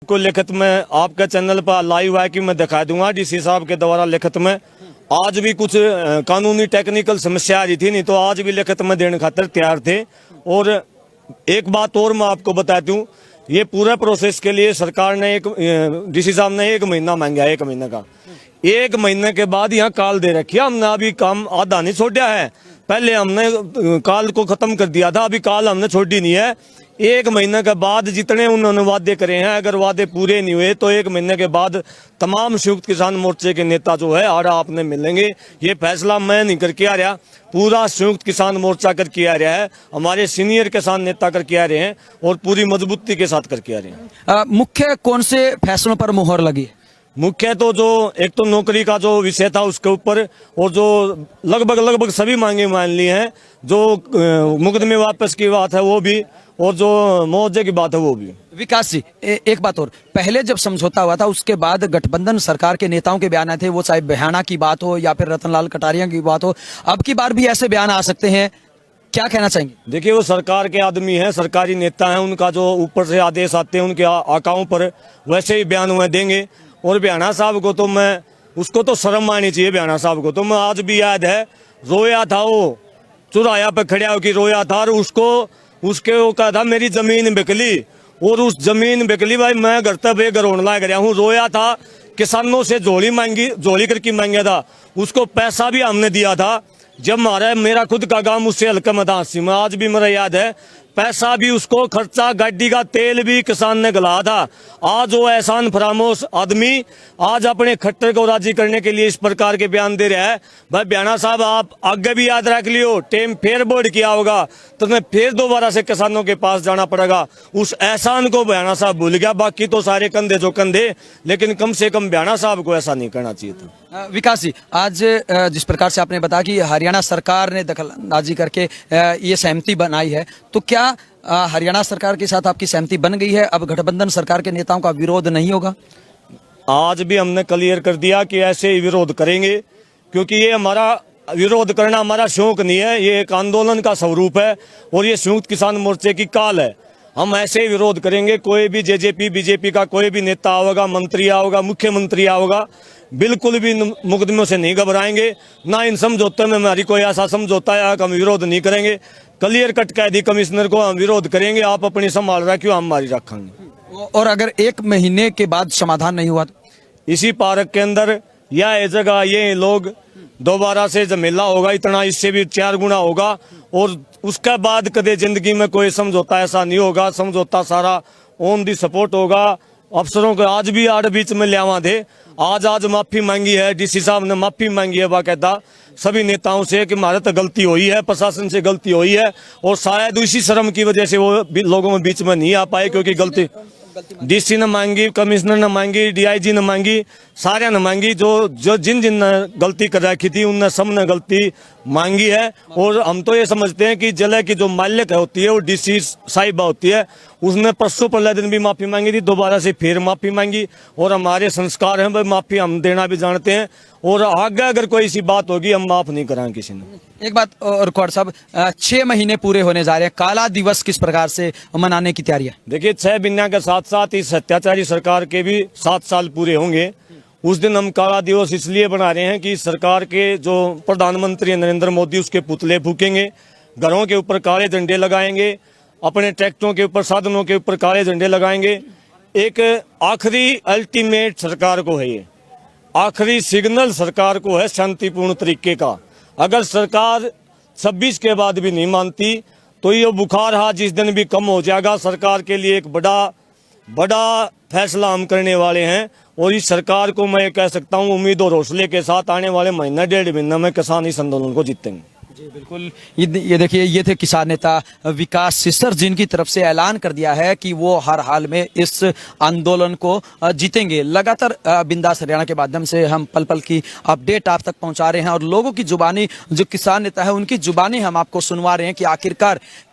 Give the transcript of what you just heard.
आपको लिखित में आपके चैनल पर लाइव है कि मैं दिखा दूंगा डीसी साहब के द्वारा लिखित में। आज भी कुछ कानूनी टेक्निकल समस्या आ रही थी, नहीं तो आज भी लिखित में देने खातिर तैयार थे। और एक बात और मैं आपको बता दूं, ये पूरा प्रोसेस के लिए सरकार ने डीसी साहब ने 1 महीना मांगा, 1 महीने का। 1 महीने के बाद यहाँ काल दे रखी है। हमने अभी काम आधा नहीं छोड़ा है, पहले हमने काल को खत्म कर दिया था, अभी काल हमने छोड़ी नहीं है। 1 महीने के बाद जितने उन्होंने वादे करे हैं, अगर वादे पूरे नहीं हुए तो 1 महीने के बाद तमाम संयुक्त किसान मोर्चे के नेता जो है आड़ा आपने मिलेंगे। ये फैसला मैं नहीं करके आ रहा, पूरा संयुक्त किसान मोर्चा करके आ रहा है, हमारे सीनियर किसान नेता करके आ रहे हैं और पूरी मजबूती के साथ करके आ रहे हैं। मुख्य कौन से फैसलों पर मुहर लगी? मुख्य तो जो एक तो नौकरी का जो विषय था उसके ऊपर, और जो लगभग सभी मांगे मान ली हैं, जो मुकदमे वापस की बात है वो भी, और जो मुआवजे की बात है वो भी। विकास जी, एक बात और, पहले जब समझौता हुआ था उसके बाद गठबंधन सरकार के नेताओं के बयान आए थे, वो चाहे बयाना की बात हो या फिर रतनलाल कटारिया की बात हो, अब की बार भी ऐसे बयान आ सकते हैं, क्या कहना चाहेंगे? देखिए, वो सरकार के आदमी हैं, सरकारी नेता हैं, उनका जो ऊपर से आदेश आते हैं उनके आकाओं पर वैसे ही बयान हुए देंगे। और बयाना साहब को तो मैं, उसको तो शर्म आनी चाहिए। बयाना साहब को तो मैं आज भी याद है, रोया था वो, चुराया पे खड़ा होकर रोया था, और उसके वो कहा था मेरी जमीन बिकली, और उस जमीन बिकली भाई मैं घर तक बेघर होने लग गया हूँ। रोया था, किसानों से झोली करके मांगा था, उसको पैसा भी हमने दिया था। जब मेरा खुद का गांव उससे हल्का मदासी में, आज भी मेरा याद है, पैसा भी उसको, खर्चा गाड़ी का तेल भी किसान ने गला था। आज वो एहसान फरामोश आदमी आज अपने खट्टर को राजी करने के लिए इस प्रकार के बयान दे रहा है। भाई बयाना साहब, आप आगे भी याद रख लियो, टेम फेर बोर्ड किया होगा तो तुम्हें फिर दोबारा से किसानों के पास जाना पड़ेगा। उस एहसान को बयाना साहब भूल गया, बाकी तो सारे कंधे जो कंधे, लेकिन कम से कम बयाना साहब को ऐसा नहीं करना चाहिए था। विकास जी, आज जिस प्रकार से आपने बताया कि हरियाणा सरकार ने दखलंदाजी करके ये सहमति बनाई है, तो क्या हरियाणा सरकार के साथ आपकी सहमति बन गई है? अब गठबंधन सरकार के नेताओं का विरोध नहीं होगा? आज भी हमने क्लियर कर दिया कि ऐसे ही विरोध करेंगे, क्योंकि ये हमारा विरोध करना हमारा शौक नहीं है, ये एक आंदोलन का स्वरूप है और ये संयुक्त किसान मोर्चे की काल है। हम ऐसे ही विरोध करेंगे। कोई भी जेजेपी बीजेपी का कोई भी नेता आओगा, मंत्री आओगा, मुख्यमंत्री आओगा, बिल्कुल भी मुकदमों से नहीं घबराएंगे, ना इन समझौते में हमारी कोई ऐसा समझौता है हम विरोध नहीं करेंगे। क्लियर कट कह दी कमिश्नर को, हम विरोध करेंगे, आप अपनी संभाल रखियो, हम हमारी रखेंगे। और अगर 1 महीने के बाद समाधान नहीं हुआ तो इसी पार्क के अंदर या ये जगह ये लोग दोबारा से झमेला होगा, इतना इससे भी 4 गुना होगा, और उसके बाद कदे जिंदगी में कोई समझौता ऐसा नहीं होगा। समझौता सारा ऑन दी सपोर्ट होगा। अफसरों को आज भी आड़ बीच में लियावा थे, आज माफी मांगी है, डीसी साहब ने माफी मांगी है बाकायदा सभी नेताओं से कि हमारे तो गलती हुई है, प्रशासन से गलती हुई है, और शायद इसी शर्म की वजह से वो लोगों में बीच में नहीं आ पाए, क्योंकि गलती डीसी ने मांगी, कमिश्नर ने मांगी, डीआईजी ने मांगी, सारे ने मांगी, जो जिन ने गलती कर रखी थी उनने सब ने गलती मांगी है। और हम तो ये समझते हैं कि जिले की जो मालिक होती है वो डीसी साहिबा होती है, उसने परसों पहले दिन भी माफी मांगी थी, दोबारा से फिर माफी मांगी, और हमारे संस्कार हैं भाई माफी हम देना भी जानते हैं, और आगे अगर कोई ऐसी बात होगी हम माफ नहीं कराएंगे किसी ने। एक बात और खौड़ साहब, 6 महीने पूरे होने जा रहे हैं, काला दिवस किस प्रकार से मनाने की तैयारी है? देखिए, 6 महीने के साथ साथ इस अत्याचारी सरकार के भी 7 साल पूरे होंगे। उस दिन हम काला दिवस इसलिए बना रहे हैं कि सरकार के जो प्रधानमंत्री नरेंद्र मोदी उसके पुतले फूकेंगे, घरों के ऊपर काले झंडे लगाएंगे, अपने ट्रैक्टरों के ऊपर, साधनों के ऊपर काले झंडे लगाएंगे। एक आखिरी अल्टीमेट सरकार को है, ये आखिरी सिग्नल सरकार को है शांतिपूर्ण तरीके का। अगर सरकार 26 के बाद भी नहीं मानती तो ये बुखार हा जिस दिन भी कम हो जाएगा। सरकार के लिए एक बड़ा फैसला हम करने वाले हैं, और इस सरकार को मैं कह सकता हूं उम्मीद और हौसले के साथ आने वाले महीना 1.5 महीने में किसान इस आंदोलन को जीतेंगे। जी बिल्कुल, ये देखिए, ये थे किसान नेता विकास सिस्टर, जिनकी तरफ से ऐलान कर दिया है कि वो हर हाल में इस आंदोलन को जीतेंगे। लगातार बिंदास हरियाणा के माध्यम से हम पल पल की अपडेट आप तक पहुंचा रहे हैं, और लोगों की जुबानी, जो किसान नेता है उनकी जुबानी हम आपको सुनवा रहे हैं कि आखिरकार